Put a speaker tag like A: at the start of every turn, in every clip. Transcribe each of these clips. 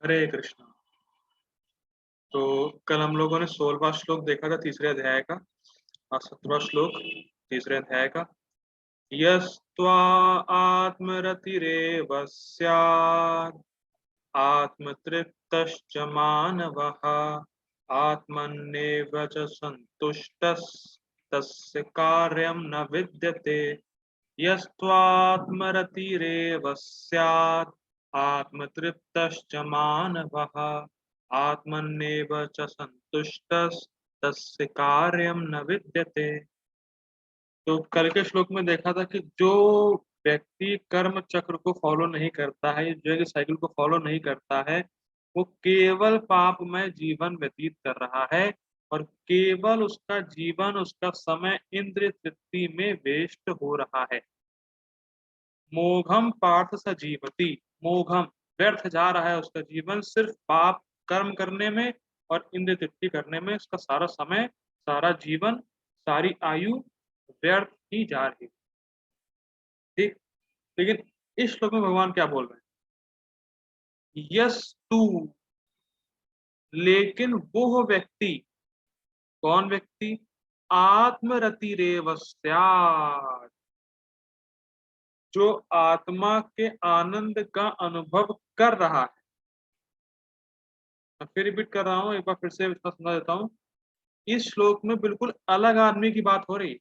A: हरे कृष्ण। तो कल हम लोगों ने 16वां श्लोक देखा था तीसरे अध्याय का और 17वां श्लोक तीसरे अध्याय का। यस्त्वा आत्मरतिरेव स्यात् आत्मतृप्तश्च मानवः आत्मन्नेव च सन्तुष्टस्तस्य कार्यं न विद्यते। यस्त्वात्मरतिरेव स्यात् आत्मतृप्तश्च मानवः आत्मन्नेव च सन्तुष्टस्तस्य कार्यं न विद्यते। तो कल के श्लोक में देखा था कि जो व्यक्ति कर्म चक्र को फॉलो नहीं करता है, जो साइकिल को फॉलो नहीं करता है, वो केवल पापमय जीवन व्यतीत कर रहा है और केवल उसका जीवन, उसका समय इंद्रिय तृप्ति में वेस्ट हो रहा है। मोघम पार्थ स जीवति, मोघम व्यर्थ जा रहा है उसका जीवन, सिर्फ पाप कर्म करने में और इंद्रिय तृप्ति करने में उसका सारा समय, सारा जीवन, सारी आयु व्यर्थ ही जा रही है। ठीक। लेकिन इस श्लोक में भगवान क्या बोल रहे हैं? यस टू, लेकिन वो व्यक्ति, कौन व्यक्ति? आत्मरतिरेव स्यात्, जो आत्मा के आनंद का अनुभव कर रहा है। मैं फिर रिपीट कर रहा हूं, एक बार फिर से इसका समझा देता हूं। इस श्लोक में बिल्कुल अलग आदमी की बात हो रही है।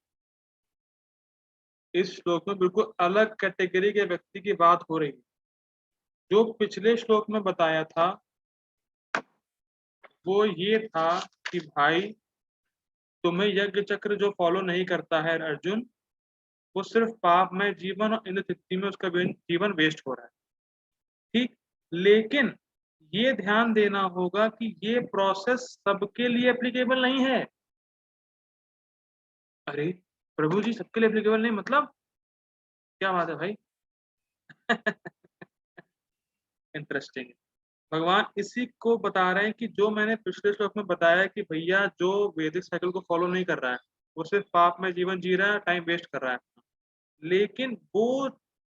A: इस श्लोक में बिल्कुल अलग कैटेगरी के व्यक्ति की बात हो रही है। जो पिछले श्लोक में बताया था वो ये था कि भाई, तुम्हें यज्ञ चक्र जो फॉलो नहीं करता है अर्जुन, वो सिर्फ पाप में जीवन और इंद्र तृप्ति में उसका जीवन वेस्ट हो रहा है। ठीक। लेकिन ये ध्यान देना होगा कि ये प्रोसेस सबके लिए एप्लीकेबल नहीं है। अरे प्रभु जी, सबके लिए एप्लीकेबल नहीं मतलब क्या बात है भाई? इंटरेस्टिंग। भगवान इसी को बता रहे हैं कि जो मैंने पिछले श्लोक में बताया कि भैया जो वैदिक साइकिल को फॉलो नहीं कर रहा है, वो सिर्फ पाप में जीवन जी रहा है, टाइम वेस्ट कर रहा है। लेकिन वो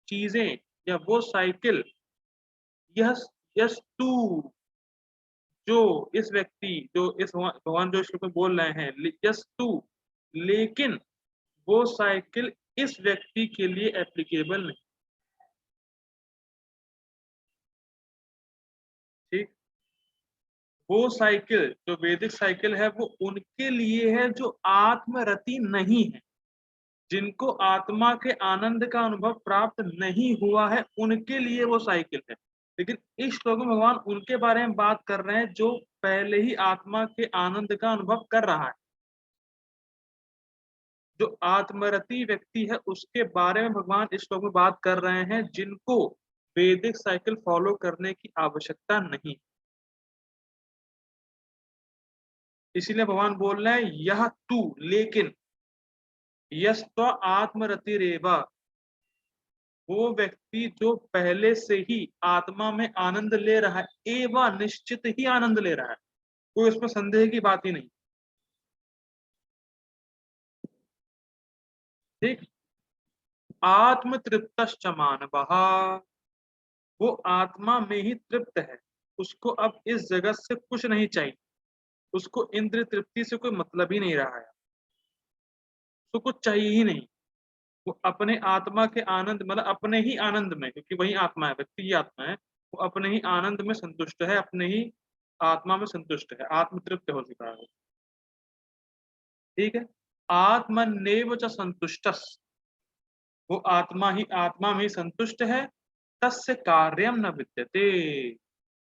A: चीजें या वो साइकिल, यस, यस टू, जो इस व्यक्ति, जो इस भगवान जो श्लोक में बोल रहे हैं यस टू, लेकिन वो साइकिल इस व्यक्ति के लिए एप्लीकेबल नहीं। ठीक। वो साइकिल जो वैदिक साइकिल है वो उनके लिए है जो आत्मरति नहीं है, जिनको आत्मा के आनंद का अनुभव प्राप्त नहीं हुआ है, उनके लिए वो साइकिल है। लेकिन इस श्लोक में भगवान उनके बारे में बात कर रहे हैं जो पहले ही आत्मा के आनंद का अनुभव कर रहा है। जो आत्मरति व्यक्ति है उसके बारे में भगवान इस श्लोक में बात कर रहे हैं, जिनको वैदिक साइकिल फॉलो करने की आवश्यकता नहीं। इसीलिए भगवान बोल रहे हैं यह तू, लेकिन यस्त्व आत्मरतिरेव, वो व्यक्ति जो पहले से ही आत्मा में आनंद ले रहा है, एवं निश्चित ही आनंद ले रहा है, कोई उसमें संदेह की बात ही नहीं। ठीक। आत्म तृप्त मानवः, वो आत्मा में ही तृप्त है, उसको अब इस जगत से कुछ नहीं चाहिए, उसको इंद्रिय तृप्ति से कोई मतलब ही नहीं रहा है, उसको कुछ चाहिए ही नहीं। वो अपने आत्मा के आनंद, मतलब अपने ही आनंद में, क्योंकि वही आत्मा है, व्यक्ति ही आत्मा है, वो अपने ही आनंद में संतुष्ट है, अपने ही आत्मा में संतुष्ट है, आत्मतृप्त हो चुका है। ठीक है। आत्मन्नेव च संतुष्टस, वो आत्मा में ही संतुष्ट है। तस्य कार्यम न विद्यते,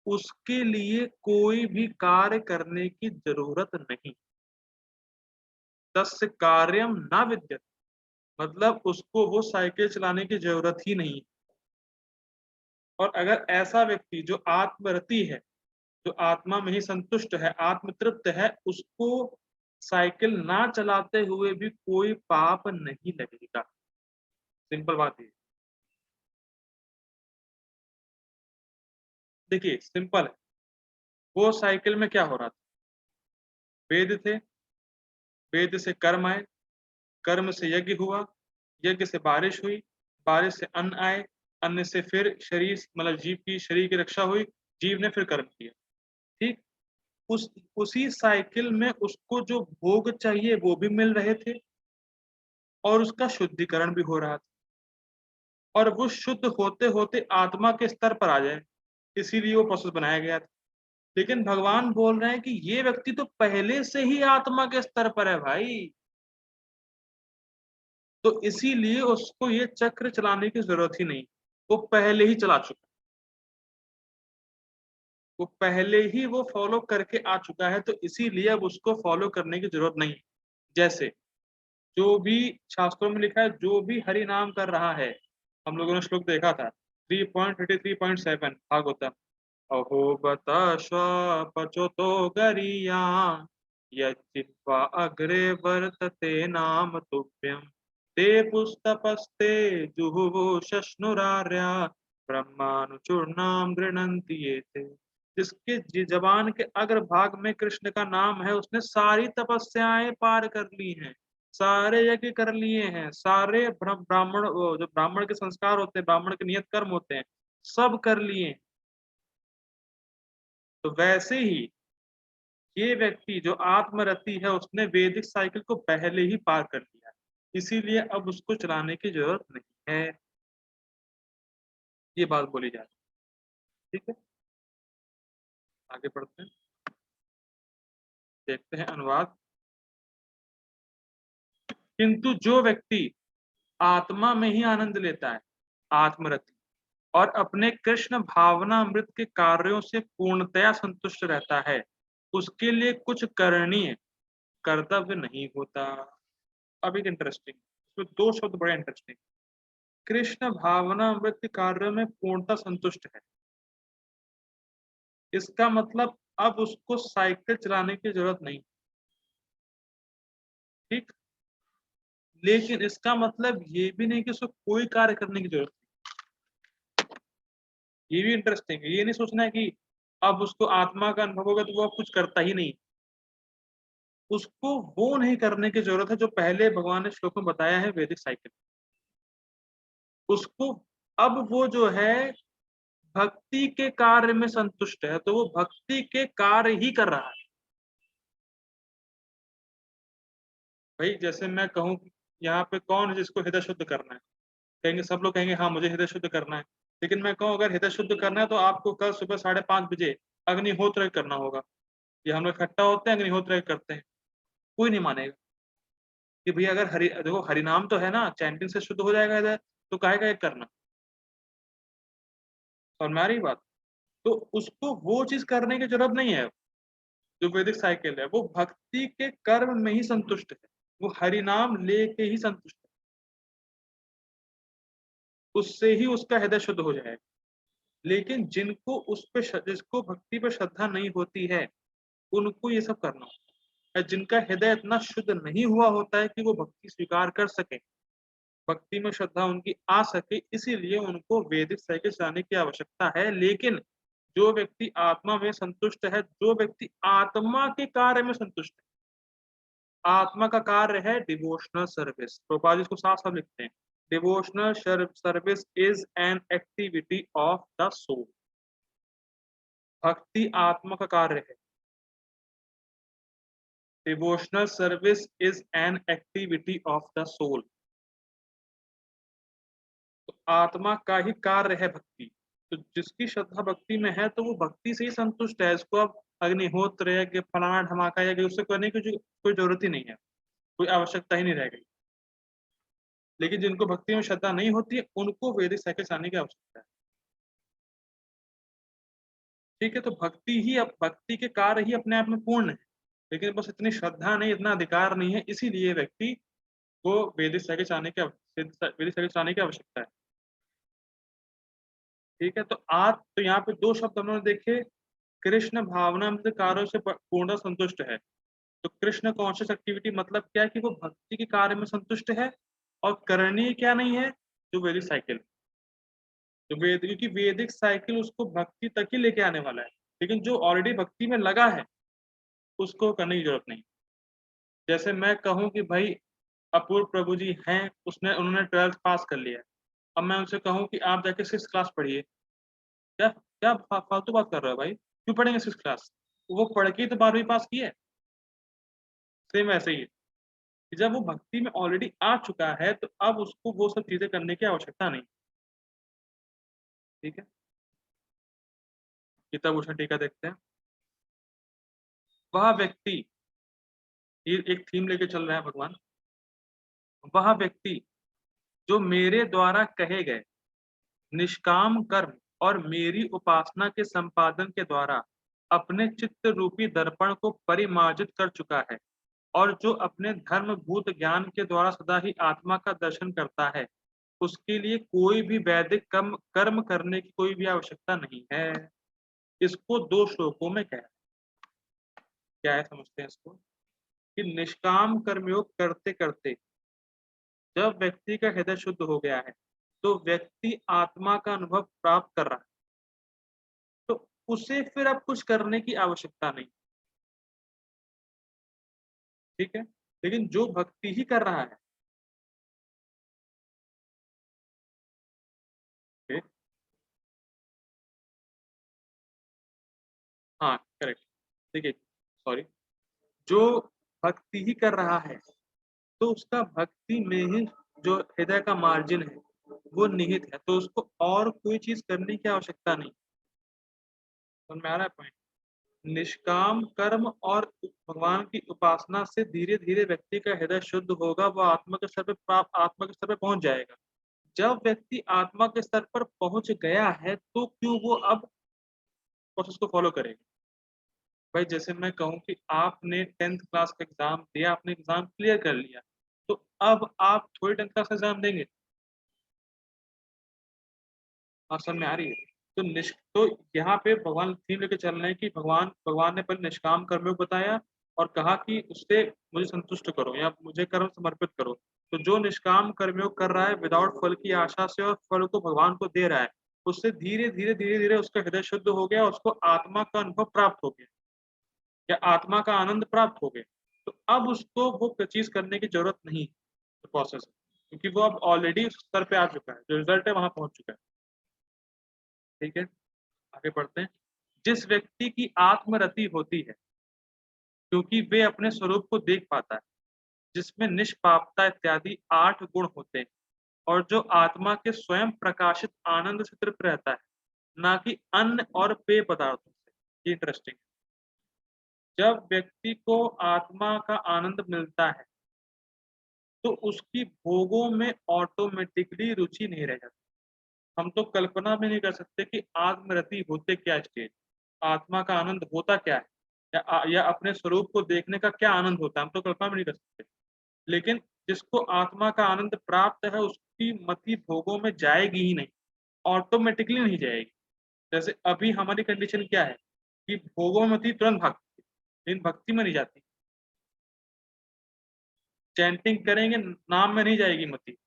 A: उसके लिए कोई भी कार्य करने की जरूरत नहीं। तस्य कार्यम न विद्यते, मतलब उसको वो साइकिल चलाने की जरूरत ही नहीं। और अगर ऐसा व्यक्ति जो आत्मरति है, जो आत्मा में ही संतुष्ट है, आत्मतृप्त है, उसको साइकिल ना चलाते हुए भी कोई पाप नहीं लगेगा। सिंपल बात है। देखिए सिंपल है। वो साइकिल में क्या हो रहा था? वेद थे, वेद से कर्म आए, कर्म से यज्ञ हुआ, यज्ञ से बारिश हुई, बारिश से अन्न आए, अन्न से फिर शरीर, मतलब जीव की शरीर की रक्षा हुई, जीव ने फिर कर्म किया। ठीक, उसी साइकिल में उसको जो भोग चाहिए वो भी मिल रहे थे और उसका शुद्धिकरण भी हो रहा था, और वो शुद्ध होते होते आत्मा के स्तर पर आ जाए, इसीलिए वो प्रोसेस बनाया गया था। लेकिन भगवान बोल रहे हैं कि ये व्यक्ति तो पहले से ही आत्मा के स्तर पर है भाई, तो इसीलिए उसको ये चक्र चलाने की जरूरत ही नहीं, वो पहले ही चला चुका, वो पहले ही वो फॉलो करके आ चुका है, तो इसीलिए अब उसको फॉलो करने की जरूरत नहीं है। जैसे जो भी शास्त्रों में लिखा है, जो भी हरि नाम कर रहा है, हम लोगों ने श्लोक देखा था 3.33.7 भागवतम, अहो बत श्वापचोतो गरिया यच्चित्वा अग्रे वर्तते नाम तुभ्यं ते पुस्तपस्ते जुहुवो शश्नुरार्या ब्रह्मानुचूर्णाम गृह्णन्ति ये थे। जिसके जबान के अग्र भाग में कृष्ण का नाम है, उसने सारी तपस्याएं पार कर ली हैं, सारे यज्ञ कर लिए हैं, सारे ब्राह्मण जो ब्राह्मण के संस्कार होते हैं, ब्राह्मण के नियत कर्म होते हैं, सब कर लिए हैं। तो वैसे ही ये व्यक्ति जो आत्मरति है, उसने वैदिक साइकिल को पहले ही पार कर लिया है, इसीलिए अब उसको चलाने की जरूरत नहीं है। ये बात बोली जा रही है। ठीक है, आगे बढ़ते हैं, देखते हैं अनुवाद। किंतु जो व्यक्ति आत्मा में ही आनंद लेता है, आत्मरति, और अपने कृष्ण भावनामृत के कार्यों से पूर्णतया संतुष्ट रहता है, उसके लिए कुछ करणीय कर्तव्य नहीं होता। अब एक इंटरेस्टिंग, इसमें दो शब्द बड़े इंटरेस्टिंग। कृष्ण भावनामृत के कार्यों में पूर्णतः संतुष्ट है, इसका मतलब अब उसको साइकिल चलाने की जरूरत नहीं। ठीक, लेकिन इसका मतलब ये भी नहीं कि उसको कोई कार्य करने की जरूरत नहीं। ये भी इंटरेस्टिंग है, ये नहीं सोचना है कि अब उसको आत्मा का अनुभव होगा तो वो अब कुछ करता ही नहीं। उसको वो नहीं करने की जरूरत है जो पहले भगवान ने श्लोक में बताया है, वैदिक साइकिल। उसको अब वो जो है भक्ति के कार्य में संतुष्ट है, तो वो भक्ति के कार्य ही कर रहा है। भाई जैसे मैं कहूँ कि यहाँ पे कौन है जिसको हृदय शुद्ध करना है, कहेंगे सब लोग कहेंगे हाँ मुझे हृदय शुद्ध करना है। लेकिन मैं कहूँ अगर हृदय शुद्ध करना है तो आपको कल सुबह 5:30 बजे अग्निहोत्र करना होगा। ये हम लोग इकट्ठा होते हैं, अग्निहोत्र करते हैं, कोई नहीं मानेगा कि भैया अगर हरि देखो हरिनाम तो है ना, चैंटिंग से शुद्ध हो जाएगा हृदय, तो काहे का ये करना। और मेरी बात, तो उसको वो चीज करने की जरूरत नहीं है। जो वैदिक साइकिल है वो भक्ति के कर्म में ही संतुष्ट है, वो हरिनाम लेके ही संतुष्ट है, उससे ही उसका हृदय शुद्ध हो जाएगा। लेकिन जिनको उस पे जिसको भक्ति पे श्रद्धा नहीं होती है, उनको ये सब करना होता है। जिनका हृदय इतना शुद्ध नहीं हुआ होता है कि वो भक्ति स्वीकार कर सके, भक्ति में श्रद्धा उनकी आ सके, इसीलिए उनको वैदिक साइकिल चलाने की आवश्यकता है। लेकिन जो व्यक्ति आत्मा में संतुष्ट है, जो व्यक्ति आत्मा के कार्य में संतुष्ट है, आत्मा का कार्य है डिवोशनल सर्विस, प्रभुपाद जी इसको साफ साफ लिखते हैं, devotional service is an activity of the soul. भक्ति आत्मा का कार्य है, devotional service is an activity of the soul. तो आत्मा का ही कार्य है भक्ति। तो जिसकी श्रद्धा भक्ति में है तो वो भक्ति से ही संतुष्ट है, इसको अब अग्निहोत्र या कि फलाना धमाका या कि उससे करने की कोई जरूरत ही नहीं है, कोई आवश्यकता ही नहीं रह गई। लेकिन जिनको भक्ति में श्रद्धा नहीं होती है, उनको वैदिक साइकिल आने की आवश्यकता है। ठीक है, तो भक्ति ही भक्ति के कार्य ही अपने आप में पूर्ण है, लेकिन बस इतनी श्रद्धा नहीं, इतना अधिकार नहीं है, इसीलिए व्यक्ति को वैदिक साइकिल चाहने की वैदिक साइकिल चाहने की आवश्यकता है। ठीक है, तो यहाँ पे दो शब्द हमने देखे, कृष्ण भावनामृत कार्यों से पूर्ण संतुष्ट है। तो कृष्ण कॉन्शियस एक्टिविटी मतलब क्या है कि वो भक्ति के कार्य में संतुष्ट है, और करणीय क्या नहीं है, जो वैदिक साइकिल, जो वेद, क्योंकि वैदिक साइकिल उसको भक्ति तक ही लेके आने वाला है। लेकिन जो ऑलरेडी भक्ति में लगा है, उसको करने की जरूरत नहीं। जैसे मैं कहूँ कि भाई अपूर्व प्रभु जी हैं, उसने उन्होंने 12th पास कर लिया है, अब मैं उनसे कहूँ कि आप जाके 6th क्लास पढ़िए, क्या क्या फालतू बात कर रहे हो भाई, क्यों पढ़ेंगे 6 क्लास? वो पढ़ के ही तो 12वीं पास की है। सेम ऐसे ही है कि जब वो भक्ति में ऑलरेडी आ चुका है तो अब उसको वो सब चीजें करने की आवश्यकता नहीं। ठीक है, गीता भूषण टीका देखते हैं। वह व्यक्ति, ये एक थीम लेके चल रहा है भगवान, वह व्यक्ति जो मेरे द्वारा कहे गए निष्काम कर्म और मेरी उपासना के संपादन के द्वारा अपने चित्त रूपी दर्पण को परिमार्जित कर चुका है और जो अपने धर्मभूत ज्ञान के द्वारा सदा ही आत्मा का दर्शन करता है, उसके लिए कोई भी वैदिक कर्म कर्म करने की कोई भी आवश्यकता नहीं है। इसको 2 श्लोकों में कहा। क्या है समझते हैं इसको, कि निष्काम कर्मयोग करते करते जब व्यक्ति का हृदय शुद्ध हो गया है तो व्यक्ति आत्मा का अनुभव प्राप्त कर रहा है, तो उसे फिर अब कुछ करने की आवश्यकता नहीं। ठीक है, लेकिन जो भक्ति ही कर रहा है, ठीक? हाँ करेक्ट, देखिए सॉरी, जो भक्ति ही कर रहा है तो उसका भक्ति में ही जो हृदय का मार्जिन है वो निहित है, तो उसको और कोई चीज करने की आवश्यकता नहीं। समझ में आ रहा है पॉइंट? निष्काम कर्म और भगवान की उपासना से धीरे धीरे व्यक्ति का हृदय शुद्ध होगा, वो आत्मा के स्तर पे प्राप्त, आत्मा के स्तर पे पहुंच जाएगा। जब व्यक्ति आत्मा के स्तर पर पहुंच गया है तो क्यों वो अब प्रोसेस को फॉलो करेगा? भाई जैसे मैं कहूँ कि आपने 10th क्लास का एग्जाम दिया, आपने एग्जाम क्लियर कर लिया, तो अब आप थोड़ी 10th क्लास का एग्जाम देंगे? आप समझ में आ रही है? तो यहाँ पे भगवान थीम लेके चल रहे हैं कि भगवान भगवान ने पहले निष्काम कर्मयोग बताया और कहा कि उससे मुझे संतुष्ट करो या मुझे कर्म समर्पित करो। तो जो निष्काम कर्मयोग कर रहा है विदाउट फल की आशा से और फल को भगवान को दे रहा है, उससे धीरे धीरे उसका हृदय शुद्ध हो गया, उसको आत्मा का अनुभव प्राप्त हो गया या आत्मा का आनंद प्राप्त हो गया। तो अब उसको वो चीज करने की जरूरत नहीं है प्रोसेस, क्योंकि वो अब ऑलरेडी उस स्तर पे आ चुका है, जो रिजल्ट है वहां पहुंच चुका है। ठीक है, आगे बढ़ते हैं। जिस व्यक्ति की आत्मरति होती है क्योंकि वे अपने स्वरूप को देख पाता है, जिसमें निष्पापता इत्यादि 8 गुण होते हैं और जो आत्मा के स्वयं प्रकाशित आनंद से तृप्त रहता है, ना कि अन्न और पेय पदार्थों से। ये इंटरेस्टिंग। जब व्यक्ति को आत्मा का आनंद मिलता है तो उसकी भोगों में ऑटोमेटिकली रुचि नहीं रह जाती। हम तो कल्पना भी नहीं कर सकते कि आत्मरति होते क्या स्टेज, आत्मा का आनंद होता क्या है, या अपने स्वरूप को देखने का क्या आनंद होता है, हम तो कल्पना भी नहीं कर सकते। लेकिन जिसको आत्मा का आनंद प्राप्त है उसकी मति भोगों में जाएगी ही नहीं, ऑटोमेटिकली नहीं जाएगी। जैसे अभी हमारी कंडीशन क्या है कि भोगों में मति तुरंत भागती है, लेकिन भक्ति में नहीं जाती। चैंटिंग करेंगे नाम में नहीं जाएगी मति,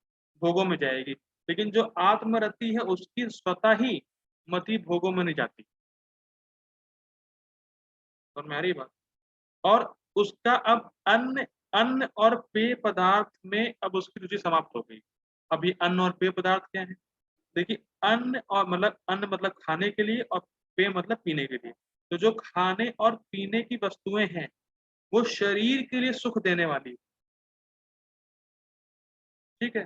A: भोगों में जाएगी। लेकिन जो आत्मरति है उसकी स्वतः ही मति भोगों में नहीं जाती। और मेरी बात, और उसका अब अन्न अन्न और पेय पदार्थ में अब उसकी रुचि समाप्त हो गई। अभी अन्न और पेय पदार्थ क्या है? देखिए, अन्न और मतलब अन्न मतलब खाने के लिए और पेय मतलब पीने के लिए। तो जो खाने और पीने की वस्तुएं हैं वो शरीर के लिए सुख देने वाली। ठीक है,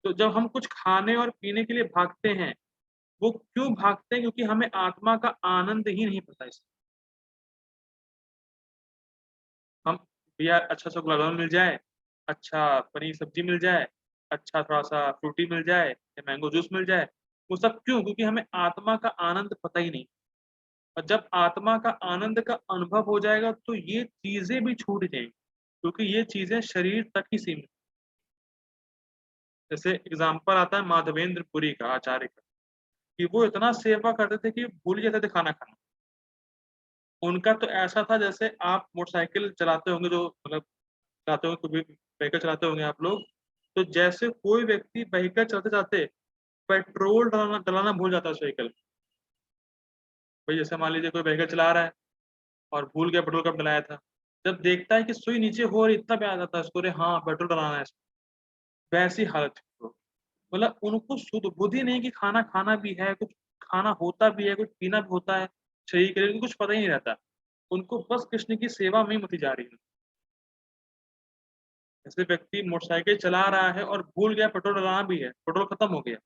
A: तो जब हम कुछ खाने और पीने के लिए भागते हैं, वो क्यों भागते हैं? क्योंकि हमें आत्मा का आनंद ही नहीं पता। इससे हम भैया अच्छा सा गुलाब जामुन मिल जाए, अच्छा पनीर सब्जी मिल जाए, अच्छा थोड़ा सा फ्रूटी मिल जाए या मैंगो जूस मिल जाए, वो सब क्यों? क्योंकि हमें आत्मा का आनंद पता ही नहीं। और जब आत्मा का आनंद का अनुभव हो जाएगा तो ये चीजें भी छूट जाएंगी, क्योंकि ये चीजें शरीर तक ही सीमित। जैसे एग्जाम्पल आता है माधवेंद्र पुरी का, आचार्य का, कि वो इतना सेवा करते थे कि भूल जाते थे खाना खाना। उनका तो ऐसा था जैसे आप मोटरसाइकिल चलाते होंगे, जो मतलब चलाते होंगे, कोई भी व्हीकल चलाते होंगे आप लोग, तो जैसे कोई व्यक्ति व्हीकल चलाते चलाते पेट्रोल डलाना डलाना भूल जाता है उस व्हीकल में। भाई जैसे मान लीजिए कोई व्हीकल चला रहा है और भूल गया पेट्रोल कब डलाया था, जब देखता है कि सुई नीचे हो और इतना पे आ जाता है उसको, अरे हाँ पेट्रोल डलाना है इसमें। वैसी हालत थी वो। मतलब उनको शुद्ध बुद्धि नहीं कि खाना खाना भी है कुछ, खाना होता भी है, कुछ पीना भी होता है शरीर के लिए, उनको कुछ पता ही नहीं रहता। उनको बस कृष्ण की सेवा में ही मति जा रही है। जैसे व्यक्ति मोटरसाइकिल चला रहा है और भूल गया पेट्रोल डलाना भी है, पेट्रोल खत्म हो गया,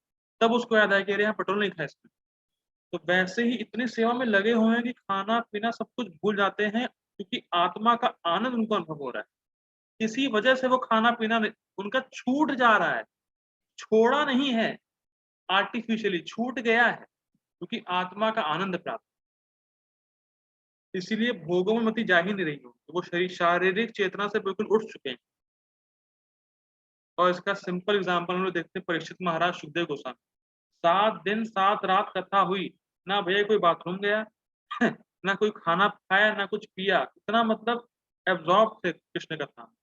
A: तब उसको याद आया कि अरे यहाँ पेट्रोल नहीं था इसमें। तो वैसे ही इतनी सेवा में लगे हुए हैं कि खाना-पीना सब कुछ भूल जाते हैं, क्योंकि आत्मा का आनंद उनको अनुभव हो रहा है। किसी वजह से वो खाना-पीना नहीं उनका छूट जा रहा है, छोड़ा नहीं है, आर्टिफिशियली छूट गया है, क्योंकि आत्मा का आनंद प्राप्त। इसीलिए भोगों में मति जा ही नहीं रही हो, वो शारीरिक चेतना से बिल्कुल उठ चुके हैं। और इसका सिंपल एग्जांपल हम लोग देखते हैं परीक्षित महाराज सुखदेव गोस्वामी। 7 दिन 7 रात कथा हुई, ना भैया कोई बाथरूम गया, ना कोई खाना खाया, ना कुछ पिया। इतना मतलब एब्ज़ॉर्ब थे कृष्ण कथा में,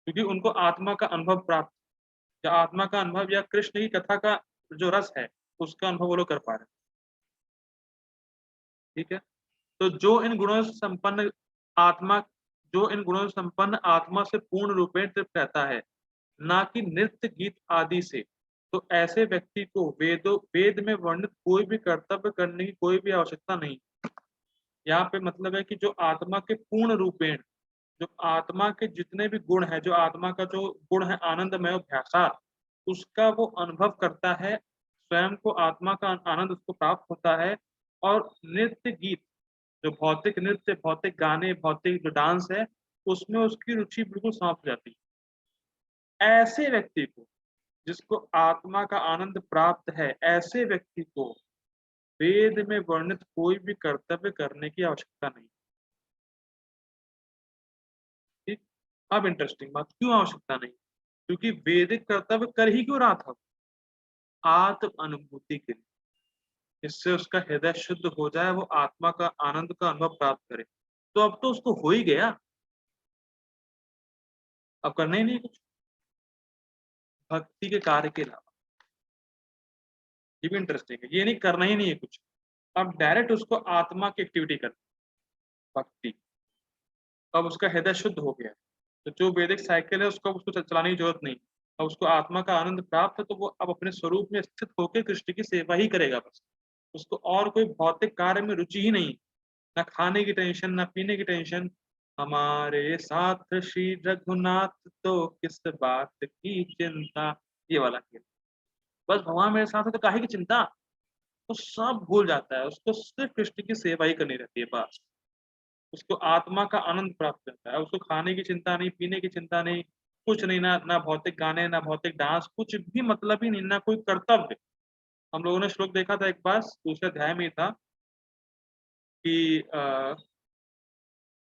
A: क्योंकि उनको आत्मा का अनुभव प्राप्त, या आत्मा का अनुभव या कृष्ण की कथा का जो रस है, उसका अनुभव वो लोग कर पा रहे हैं। ठीक है? तो आत्मा जो इन गुणों से संपन्न आत्मा से पूर्ण रूपेण तृप्त रहता है, ना कि नृत्य गीत आदि से, तो ऐसे व्यक्ति को वेद में वर्णित कोई भी कर्तव्य करने की कोई भी आवश्यकता नहीं। यहाँ पे मतलब है कि जो आत्मा के पूर्ण रूपेण, जो आत्मा के जितने भी गुण हैं, जो आत्मा का जो गुण है आनंदमय अभ्यासात, उसका वो अनुभव करता है, स्वयं को आत्मा का आनंद उसको प्राप्त होता है। और नृत्य गीत, जो भौतिक नृत्य, भौतिक गाने, भौतिक जो डांस है, उसमें उसकी रुचि बिल्कुल समाप्त हो जाती है। ऐसे व्यक्ति को, जिसको आत्मा का आनंद प्राप्त है, ऐसे व्यक्ति को वेद में वर्णित कोई भी कर्तव्य करने की आवश्यकता नहीं। ठीक। अब इंटरेस्टिंग बात, क्यों आवश्यकता नहीं? क्योंकि वैदिक कर्तव्य कर ही क्यों रहा था? आत्म अनुभूति के लिए, इससे उसका हृदय शुद्ध हो जाए, वो आत्मा का आनंद का अनुभव प्राप्त करे। तो अब तो उसको हो ही गया, अब करना ही नहीं कुछ भक्ति के कार्य के अलावा। ये भी इंटरेस्टिंग है, ये नहीं करना ही नहीं है कुछ, अब डायरेक्ट उसको आत्मा की एक्टिविटी कर, भक्ति। अब उसका हृदय शुद्ध हो गया है। तो जो वैदिक साइकिल है उसको उसको चलाने की जरूरत नहीं। अब उसको आत्मा का आनंद प्राप्त है, तो वो अब अपने स्वरूप में स्थित होकर कृष्ण की सेवा ही करेगा बस। उसको और कोई भौतिक कार्य में रुचि ही नहीं, ना खाने की टेंशन, ना पीने की टेंशन। हमारे साथ श्री रघुनाथ तो किस बात की चिंता, ये वाला खेल। बस भगवान मेरे साथ है तो काहे की चिंता, तो सब भूल जाता है, उसको सिर्फ कृष्ण की सेवा ही करनी रहती है बस। उसको आत्मा का आनंद प्राप्त करता है, उसको खाने की चिंता नहीं, पीने की चिंता नहीं, कुछ नहीं, ना ना भौतिक गाने, ना भौतिक डांस, कुछ भी मतलब ही नहीं, ना कोई कर्तव्य। हम लोगों ने श्लोक देखा था एक बार, दूसरे अध्याय में था कि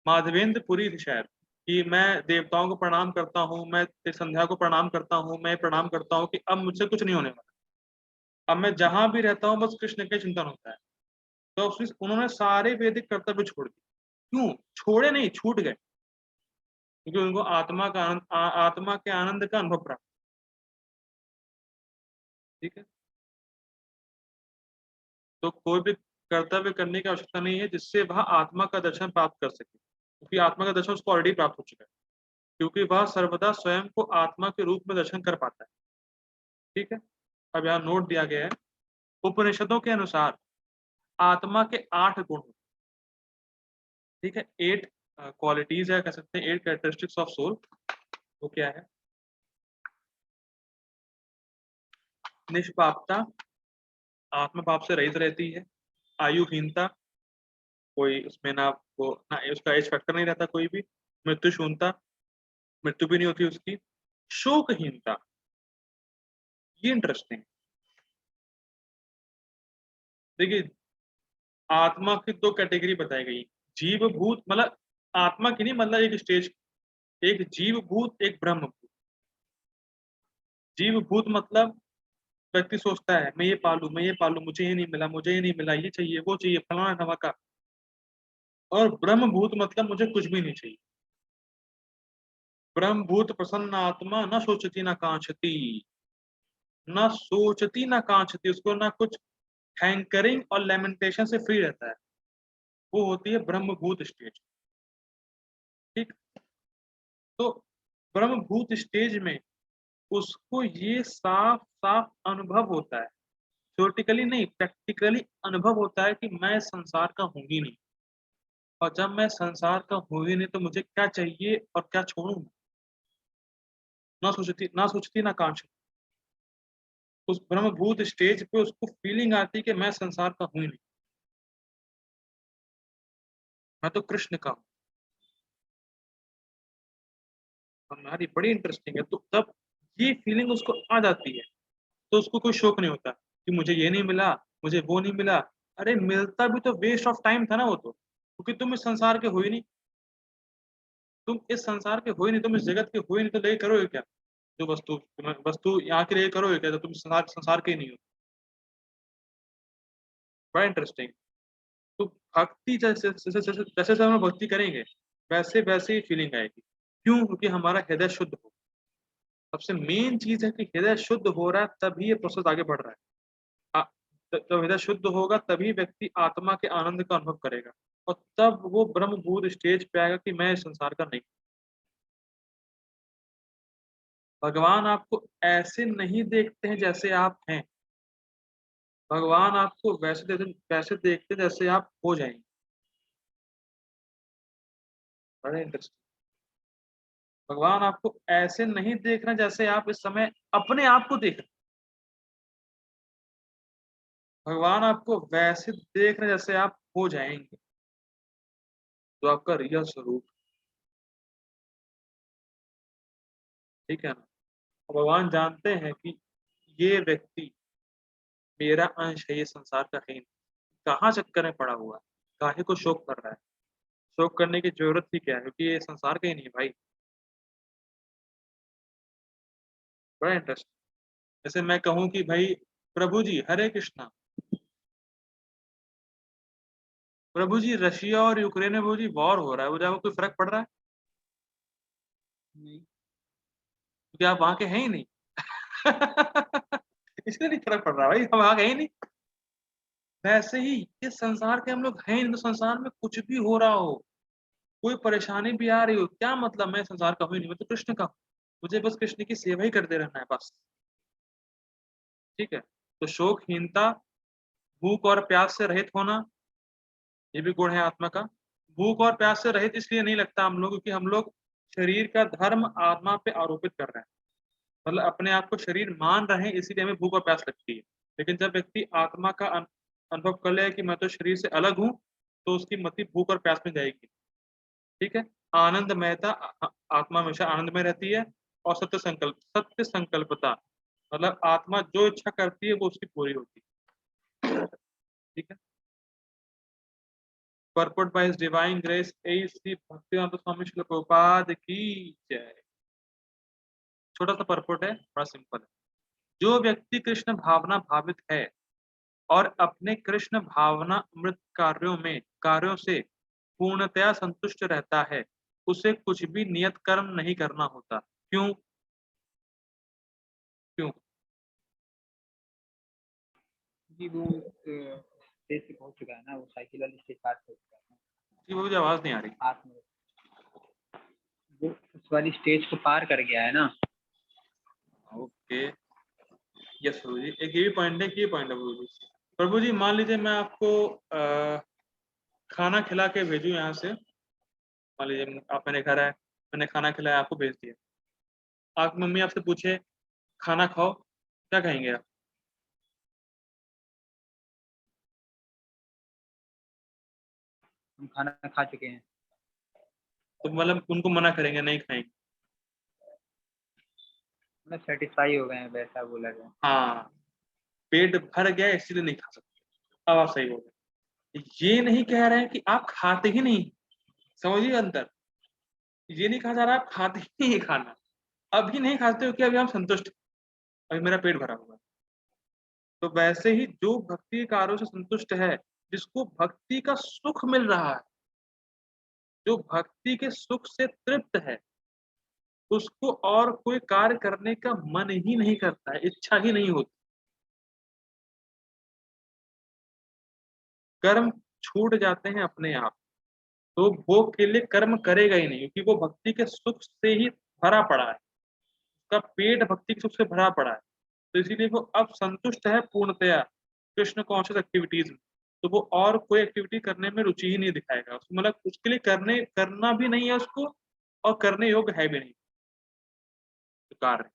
A: माधवेंद्र पुरी थी शायद, कि मैं देवताओं को प्रणाम करता हूँ, मैं संध्या को प्रणाम करता हूँ, मैं प्रणाम करता हूँ कि अब मुझसे कुछ नहीं होने वाला, अब मैं जहां भी रहता हूँ बस कृष्ण का चिंतन होता है। तो उन्होंने सारे वैदिक कर्तव्य छोड़ दिए। क्यों छोड़े? नहीं, छूट गए, क्योंकि उनको आत्मा का आनंद, आत्मा के आनंद का अनुभव प्राप्त। ठीक है? तो कोई भी कर्तव्य करने की आवश्यकता नहीं है जिससे वह आत्मा का दर्शन प्राप्त कर सके, क्योंकि आत्मा का दर्शन उसको ऑलरेडी प्राप्त हो चुका है, क्योंकि वह सर्वदा स्वयं को आत्मा के रूप में दर्शन कर पाता है। ठीक है? अब यहाँ नोट दिया गया है, उपनिषदों के अनुसार आत्मा के 8 गुण होते हैं। ठीक है? 8 क्वालिटीज है, कह सकते हैं 8 कैरेक्टरिस्टिक्स ऑफ सोल। वो क्या है? निष्पापता, आत्मा पाप से रहित रहती है। आयुहीनता, कोई उसमें ना वो ना उसका एज फैक्टर नहीं रहता कोई भी। मृत्यु शून्यता, मृत्यु भी नहीं होती उसकी। शोकहीनता, ये इंटरेस्टिंग। देखिए, आत्मा की 2 कैटेगरी बताई गई, जीव भूत, मतलब आत्मा की नहीं, मतलब एक स्टेज, एक जीव भूत, एक ब्रह्म भूत। जीव भूत मतलब व्यक्ति सोचता है मैं ये पालू, मैं ये पालू, मुझे ये नहीं मिला, मुझे ये नहीं मिला, ये चाहिए, वो चाहिए, फलाना ढमाका। और ब्रह्म भूत मतलब मुझे कुछ भी नहीं चाहिए। ब्रह्म भूत प्रसन्न आत्मा न सोचती न कांक्षती, न सोचती न कांक्षती, उसको ना कुछ हैंकरिंग और लेमेंटेशन से फ्री रहता है। वो होती है ब्रह्म भूत स्टेज। ठीक। तो ब्रह्म भूत स्टेज में उसको ये साफ साफ अनुभव होता है थ्योरेटिकली नहीं, प्रैक्टिकली अनुभव होता है कि मैं संसार का हूँ ही नहीं, और जब मैं संसार का हूँ ही नहीं तो मुझे क्या चाहिए और क्या छोड़ूं। ना सोचती ना कांक्षती। उस ब्रह्मभूत स्टेज पे उसको फीलिंग आती कि मैं संसार का हूँ ही नहीं, मैं तो कृष्ण का हूँ। हमारी बड़ी इंटरेस्टिंग है। तो तब ये फीलिंग उसको आ जाती है, तो उसको कोई शौक नहीं होता कि मुझे ये नहीं मिला, मुझे वो नहीं मिला। अरे मिलता भी तो वेस्ट ऑफ टाइम था ना वो तो, क्योंकि तुम इस संसार के हो ही नहीं। तुम इस संसार के हो ही नहीं, तुम इस जगत के हो ही नहीं, तो ले करोगे क्या? जो वस्तु यहाँ के लिए करोगे क्या, तो तुम संसार संसार के ही नहीं हो। बड़ा इंटरेस्टिंग। तो भक्ति जैसे जैसे जैसे जैसे जैसे हम भक्ति करेंगे, वैसे वैसे ही फीलिंग आएगी। क्यों? क्योंकि हमारा हृदय शुद्ध हो। सबसे मेन चीज है कि हृदय शुद्ध हो रहा है, तभी ये प्रोसेस आगे बढ़ रहा है। आ- जब हृदय शुद्ध होगा तभी व्यक्ति आत्मा के आनंद का अनुभव करेगा, और तब वो ब्रह्मभूत स्टेज पे आएगा कि मैं इस संसार का नहीं। भगवान आपको ऐसे नहीं देखते हैं जैसे आप हैं। भगवान आपको वैसे देखते हैं जैसे आप हो जाएंगे। बड़ा इंटरेस्टिंग। भगवान आपको ऐसे नहीं देख रहे जैसे आप इस समय अपने आप को देख रहे हैं। भगवान आपको वैसे देख रहे जैसे आप हो जाएंगे, जो आपका रियल स्वरूप। ठीक है ना? और भगवान जानते हैं कि ये व्यक्ति मेरा अंश है, ये संसार का है ही नहीं। कहाँ चक्कर में पड़ा हुआ है, काहे को शोक कर रहा है? शोक करने की जरूरत ही क्या है, क्योंकि ये संसार का ही नहीं है भाई। बड़ा इंटरेस्ट। जैसे मैं कहूँ कि भाई प्रभु जी हरे कृष्णा, प्रभु जी रशिया और यूक्रेन में प्रभु जी वॉर हो रहा है, वो जाकर कोई फर्क पड़ रहा है?
B: नहीं।
A: क्योंकि आप वहां के हैं ही नहीं। इसलिए नहीं फर्क पड़ रहा भाई, हम वहां के हैं ही नहीं। वैसे ही इस संसार के हम लोग हैं ही नहीं, तो संसार में कुछ भी हो रहा हो, कोई परेशानी भी आ रही हो, क्या मतलब? मैं संसार का हूँ ही नहीं, मैं तो कृष्ण का हूँ। मुझे बस कृष्ण की सेवा ही करते रहना है बस। ठीक है? तो शोकहीनता, भूख और प्यास से रहित होना, ये भी गुण है आत्मा का। भूख और प्यास से रहित इसलिए नहीं लगता हम लोग, क्योंकि हम लोग शरीर का धर्म आत्मा पे आरोपित कर रहे हैं। मतलब अपने आप को शरीर मान रहे हैं, इसीलिए हमें भूख और प्यास लगती है। लेकिन जब व्यक्ति आत्मा का अनुभव कर ले कि मैं तो शरीर से अलग हूँ, तो उसकी मति भूख और प्यास में जाएगी। ठीक है? आनंदमयता, आत्मा हमेशा आनंद में रहती है। और सत्य संकल्पता, मतलब आत्मा जो इच्छा करती है वो उसकी पूरी होती है। ठीक है? Purport by His Divine Grace A. Shri Bhaktivedanta स्वामी श्रील प्रभुपाद की जय। छोटा सा परपोर्ट है, बड़ा सिंपल है। जो व्यक्ति कृष्ण भावना भावित है और अपने कृष्ण भावना अमृत कार्यों से पूर्णतया संतुष्ट रहता है, उसे कुछ भी नियत कर्म नहीं करना होता। क्यों? क्यों?
B: जी वो स्टेज से पहुंच चुका है ना, वो साइकिल वाली स्टेज पार कर चुका है ना।
A: जी मुझे आवाज नहीं आ रही।
B: आत्म वो उस वाली स्टेज को पार कर गया है ना।
A: ओके। यस प्रभु जी, एक ये भी पॉइंट है कि ये पॉइंट है प्रभु जी। प्रभु जी मान लीजिए मैं आपको खाना खिला के भेजूं यहाँ से। मान लीजिए आप मेरे घर आए, मैंने खाना खिलाया, आपको भेज दिया। आपकी मम्मी आपसे पूछे खाना खाओ, क्या कहेंगे आप?
B: हम खाना खा चुके हैं।
A: तो मतलब उनको मना करेंगे, नहीं खाएंगे?
B: मतलब सेटिस्फाई हो गए हैं, वैसा बोला जाए।
A: हाँ, पेट भर गया इसलिए नहीं खा सकते। अब आप सही बोल रहे हैं। ये नहीं कह रहे हैं कि आप खाते ही नहीं। समझिए अंतर। ये नहीं कहा जा रहा आप खाते ही नहीं खाना। अभी नहीं खाते हो कि अभी हम संतुष्ट हैं, अभी मेरा पेट भरा हुआ है। तो वैसे ही जो भक्ति के कार्यों से संतुष्ट है, जिसको भक्ति का सुख मिल रहा है, जो भक्ति के सुख से तृप्त है, उसको और कोई कार्य करने का मन ही नहीं करता है, इच्छा ही नहीं होती। कर्म छूट जाते हैं अपने आप। तो वो के लिए कर्म करेगा ही नहीं, क्योंकि वो भक्ति के सुख से ही भरा पड़ा है। उसका पेट भक्ति के सुख से भरा पड़ा है। तो इसीलिए वो अब संतुष्ट है पूर्णतया। कृष्ण कॉन्शियस एक्टिविटीज में, तो वो और कोई एक्टिविटी करने में रुचि ही नहीं दिखाएगा उसको, मतलब उसके लिए करना भी नहीं है उसको, और करने योग्य है भी नहीं कार्य।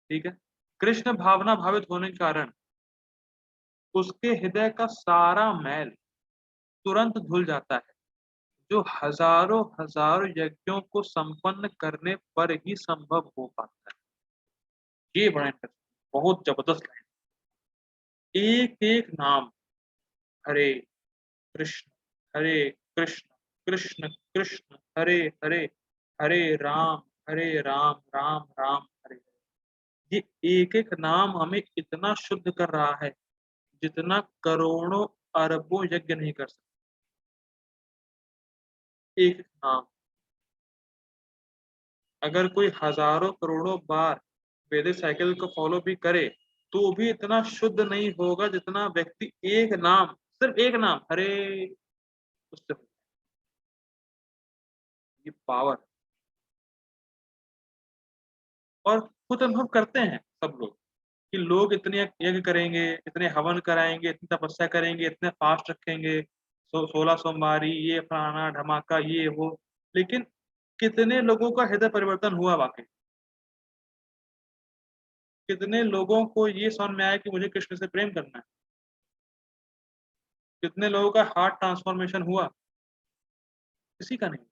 A: ठीक है। कृष्ण भावना भावित होने के कारण उसके हृदय का सारा मैल तुरंत धुल जाता है, जो हजारों हजारों यज्ञों को संपन्न करने पर ही संभव हो पाता है। ये बड़ा इंटरेस्टिंग, बहुत जबरदस्त लाइन। एक एक नाम, हरे कृष्ण हरे कृष्ण कृष्ण कृष्ण हरे हरे, हरे हरे राम राम हरे हरे, ये एक एक नाम हमें इतना शुद्ध कर रहा है जितना करोड़ों अरबों यज्ञ नहीं कर सकते। एक एक नाम, अगर कोई हजारों करोड़ों बार वैदिक साइकिल को फॉलो भी करे तो भी इतना शुद्ध नहीं होगा जितना व्यक्ति एक नाम, सिर्फ एक नाम हरे, उससे ये पावर। और खुद अनुभव करते हैं सब लोग कि लोग इतने यज्ञ करेंगे, इतने हवन कराएंगे, इतनी तपस्या करेंगे, इतने फास्ट रखेंगे, 16 सोमवारी, ये फलाना धमाका ये वो, लेकिन कितने लोगों का हृदय परिवर्तन हुआ वाकई? कितने लोगों को ये समझ में आया कि मुझे कृष्ण से प्रेम करना है? कितने लोगों का हार्ट ट्रांसफॉर्मेशन हुआ? किसी का नहीं।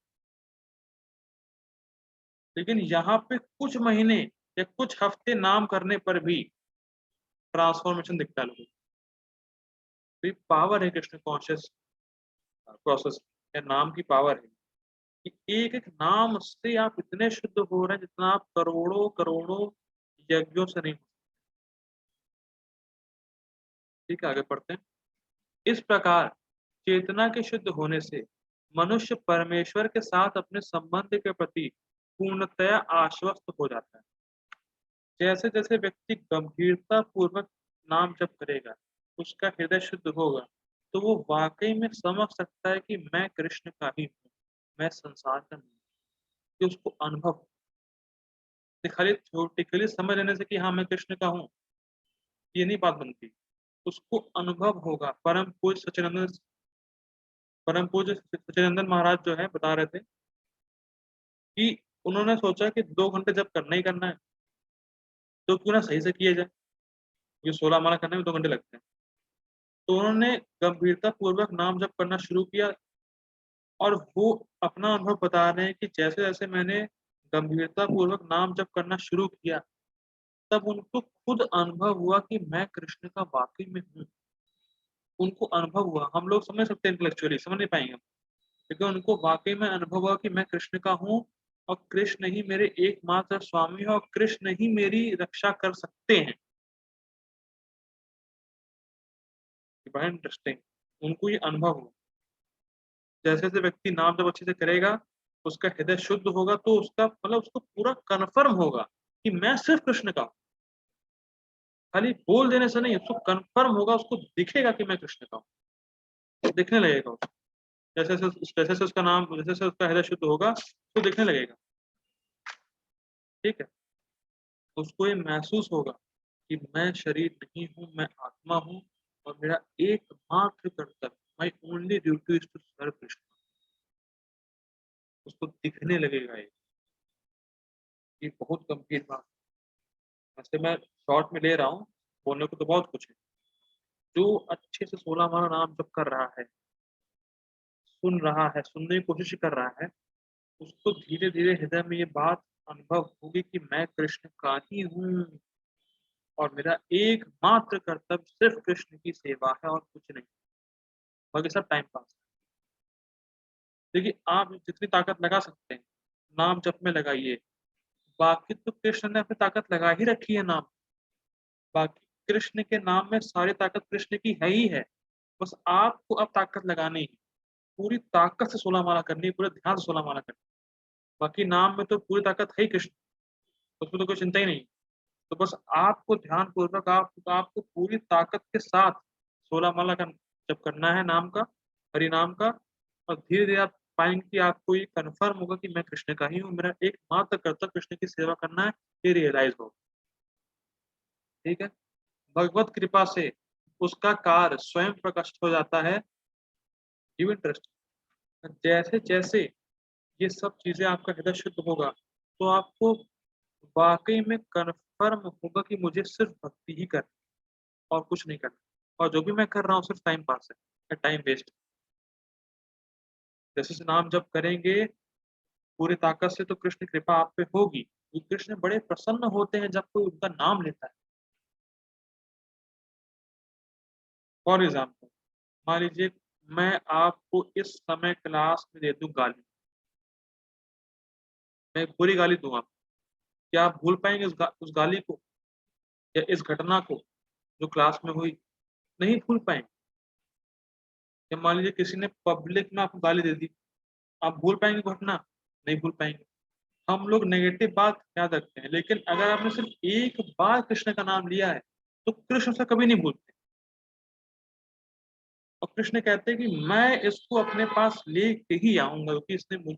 A: लेकिन यहाँ पे कुछ महीने या कुछ हफ्ते नाम करने पर भी ट्रांसफॉर्मेशन दिखता है लोगों को। तो ये पावर है कृष्ण कॉन्शियस प्रोसेस, या नाम की पावर है कि एक एक नाम से आप इतने शुद्ध हो रहे हैं जितना आप करोड़ों करोड़ों यज्ञों से नहीं हो। ठीक है, आगे पढ़ते हैं। इस प्रकार चेतना के शुद्ध होने से मनुष्य परमेश्वर के साथ अपने संबंध के प्रति पूर्णतया आश्वस्त हो जाता है। जैसे जैसे व्यक्ति गंभीरता पूर्वक नाम जप करेगा, उसका हृदय शुद्ध होगा, तो वो वाकई में समझ सकता है कि मैं कृष्ण का ही हूँ, मैं संसार का नहीं। कि उसको अनुभव, खाली थ्योरेटिकली समझ लेने से कि हाँ मैं कृष्ण का हूँ, ये नहीं बात बनती। उसको अनुभव होगा। परम पूज्य सच्चिदानंद महाराज जो है बता रहे थे कि उन्होंने सोचा कि 2 घंटे जब करना ही करना है तो क्यों ना सही से किया जाए, ये 16 माला करने में 2 घंटे लगते हैं। तो उन्होंने गंभीरता पूर्वक नाम जप करना शुरू किया, और वो अपना अनुभव बता रहे हैं कि जैसे जैसे मैंने गंभीरता पूर्वक नाम जप करना शुरू किया, तब उनको खुद अनुभव हुआ कि मैं कृष्ण का वाकई में हूँ। उनको अनुभव हुआ, हम लोग समझ सकते हैं इंटेलेक्चुअली, समझ नहीं पाएंगे, लेकिन उनको वाकई में अनुभव हुआ कि मैं कृष्ण का हूँ, और कृष्ण ही मेरे एकमात्र स्वामी है, और कृष्ण ही मेरी रक्षा कर सकते हैं। बड़ा इंटरेस्टिंग, उनको ये अनुभव हुआ। जैसे जैसे व्यक्ति नाम जब अच्छे से करेगा, उसका हृदय शुद्ध होगा, तो उसका मतलब उसको पूरा कन्फर्म होगा कि मैं सिर्फ कृष्ण का हूँ। खाली बोल देने से नहीं, उसको कन्फर्म होगा, उसको दिखेगा कि मैं कृष्ण का हूँ, दिखने लगेगा उसको। जैसे जैसे उसका नाम, जैसे जैसे उसका हृदय शुद्ध होगा तो दिखने लगेगा। ठीक है। उसको ये महसूस होगा कि मैं शरीर नहीं हूँ, मैं आत्मा हूँ, और मेरा एकमात्र कर्तव्य, my only duty is to serve Krishna. उसको दिखने लगेगा ये बहुत गंभीर बात। वैसे मैं शॉर्ट में ले रहा हूँ, बोलने को तो बहुत कुछ है। जो अच्छे से 16 माला नाम जप कर रहा है, सुन रहा है, सुनने की कोशिश कर रहा है, उसको धीरे धीरे हृदय में ये बात अनुभव होगी कि मैं कृष्ण का ही हूँ, और मेरा एकमात्र कर्तव्य सिर्फ कृष्ण की सेवा है और कुछ नहीं, बाकी सब टाइम पास। देखिए, आप जितनी ताकत लगा सकते हैं नाम जप में लगाइए। बाकी तो कृष्ण ने अपनी ताकत लगा ही रखी है नाम, बाकी कृष्ण के नाम में सारी ताकत कृष्ण की है ही है। बस आपको अब ताकत लगानी है, पूरी ताकत से 16 माला करनी है, पूरे ध्यान से 16 माला करनी है। बाकी नाम में तो पूरी ताकत है ही कृष्ण, उसमें तो कोई चिंता ही नहीं। तो बस आपको ध्यान पूर्वक आपको पूरी ताकत के साथ 16 माला का जप करना है नाम का, हरि नाम का, और धीरे धीरे आप पाएंगे कि आपको ये कन्फर्म होगा कि मैं कृष्ण का ही हूँ, मेरा एकमात्र कर्तव्य कृष्ण की सेवा करना है। ये रियलाइज हो। ठीक है। भगवत कृपा से उसका कार्य स्वयं प्रकाशित हो जाता है। Give interest. जैसे जैसे ये सब चीजें आपका हृदय शुद्ध होगा तो आपको वाकई में कन्फर्म होगा कि मुझे सिर्फ भक्ति ही करनी और कुछ नहीं करना, और जो भी मैं कर रहा हूँ सिर्फ टाइम पास है या टाइम वेस्ट। जैसे जैसे नाम जप करेंगे पूरी ताकत से तो कृष्ण कृपा आप पे होगी, क्योंकि कृष्ण बड़े प्रसन्न होते हैं जब कोई उनका नाम लेता है। फॉर एग्जाम्पल, मान लीजिए मैं आपको इस समय क्लास में दे दूं गाली, मैं एक बुरी गाली दूंगा, क्या आप भूल पाएंगे उस गाली को या इस घटना को जो क्लास में हुई? नहीं भूल पाएंगे। या मान लीजिए किसी ने पब्लिक में आपको गाली दे दी, आप भूल पाएंगे घटना? नहीं भूल पाएंगे। हम लोग नेगेटिव बात याद रखते हैं, लेकिन अगर आपने सिर्फ एक बार कृष्ण का नाम लिया है तो कृष्ण उसे कभी नहीं भूलते। और कृष्ण कहते हैं कि मैं इसको अपने पास लेके ही आऊंगा, क्योंकि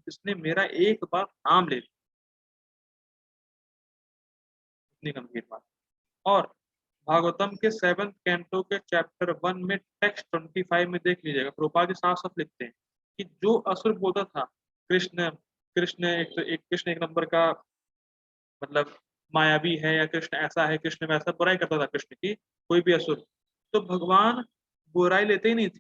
A: इसने मेरा एक बार नाम ले लिया। इतनी गंभीर बात। और भागवतम के 7th कैंटो के चैप्टर 1 में टेक्स्ट 25 में देख लीजिएगा, प्रभुपाद जी साफ साफ लिखते हैं कि जो असुर बोलता था कृष्ण कृष्ण एक कृष्ण एक नंबर का मतलब मायावी है, या कृष्ण ऐसा है, कृष्ण वैसा, बुराई करता था कृष्ण की कोई भी असुर, तो भगवान बुराई लेते ही नहीं थे,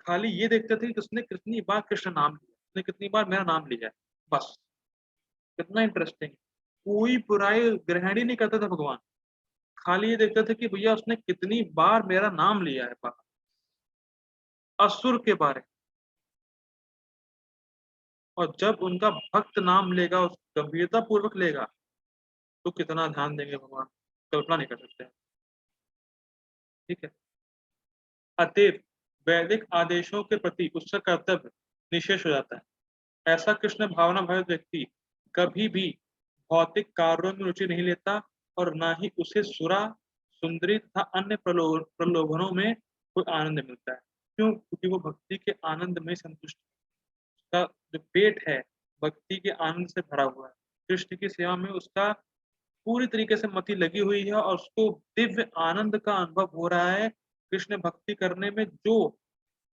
A: खाली ये देखते थे कि उसने कितनी बार कृष्ण नाम लिया, उसने कितनी बार मेरा नाम लिया है, बस। कितना इंटरेस्टिंग। कोई बुराई ग्रहण ही नहीं करता था भगवान, खाली ये देखते थे कि भैया उसने कितनी बार मेरा नाम लिया है बाहर। असुर के बारे में। और जब उनका भक्त नाम लेगा, उस गंभीरता पूर्वक लेगा, तो कितना ध्यान देंगे भगवान, कल्पना नहीं कर सकते। ठीक है। अतएव वैदिक आदेशों के प्रति उसका कर्तव्य निशेष हो जाता है। ऐसा कृष्ण भावना भरित व्यक्ति कभी भी भौतिक कार्यों में रुचि नहीं लेता, और ना ही उसे सुरा सुंदरी तथा अन्य प्रलोभनों में कोई आनंद मिलता है। क्यों? क्योंकि वो भक्ति के आनंद में संतुष्ट है। उसका जो पेट है भक्ति के आनंद से भरा हुआ है। कृष्ण की सेवा में उसका पूरी तरीके से मति लगी हुई है, और उसको दिव्य आनंद का अनुभव हो रहा है कृष्ण भक्ति करने में, जो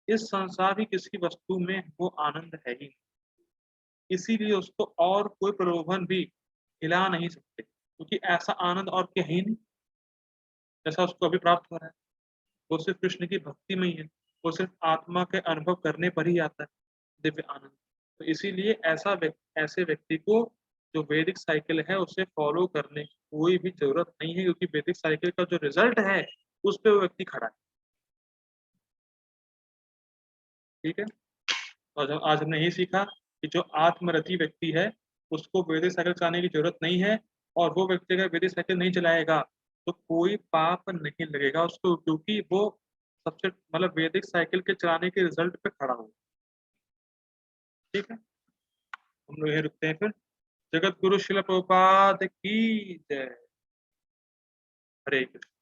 A: इस संसार की किसी वस्तु में वो आनंद है ही नहीं। इसीलिए उसको और कोई प्रलोभन भी हिला नहीं सकते, क्योंकि ऐसा आनंद और कहीं नहीं जैसा उसको अभी प्राप्त हो रहा है। वो सिर्फ कृष्ण की भक्ति में ही है, वो सिर्फ आत्मा के अनुभव करने पर ही आता है दिव्य आनंद। तो इसीलिए ऐसे व्यक्ति को जो वैदिक साइकिल है उसे फॉलो करने की कोई भी जरूरत नहीं है, क्योंकि वैदिक साइकिल का जो रिजल्ट है उस पर वो व्यक्ति खड़ा है। ठीक है। तो आज हमने यही सीखा कि जो आत्मरति व्यक्ति है उसको वैदिक साइकिल चलाने की जरूरत नहीं है, और वो व्यक्ति अगर वैदिक साइकिल नहीं चलाएगा तो कोई पाप नहीं लगेगा उसको, क्योंकि वो सबसे मतलब वैदिक साइकिल के चलाने के रिजल्ट पे खड़ा हो। ठीक है। हम लोग यही रुकते हैं फिर। जगत गुरु शिल प्रभुपाद की जय। हरे कृष्ण।